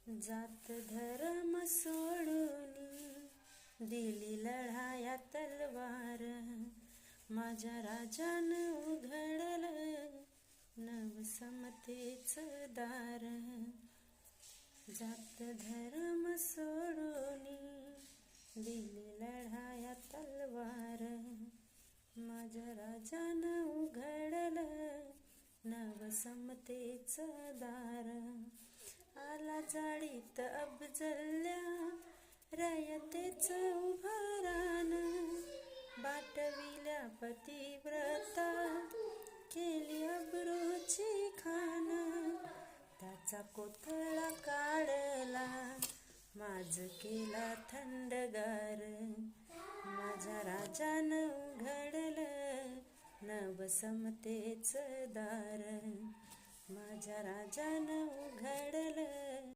जात धर्म सोडून दिली लढाया तलवार, माझ्या राजानं उघडलं नवसमतेचं दार. जात धर्म सोडून दिली लढाया तलवार, माझ्या राजानं उघडलं नवसमतेचं दार. आला जाळीत अफजल्या रयतेचं उभारान, बाटविल्या पतिव्रता केली अब्रूची खान. त्याचा कोथळा काढला माझ केला थंडगार, माझ्या राजानं उघडलं नवसमतेचं दार, माझ्या राजानं उघडलं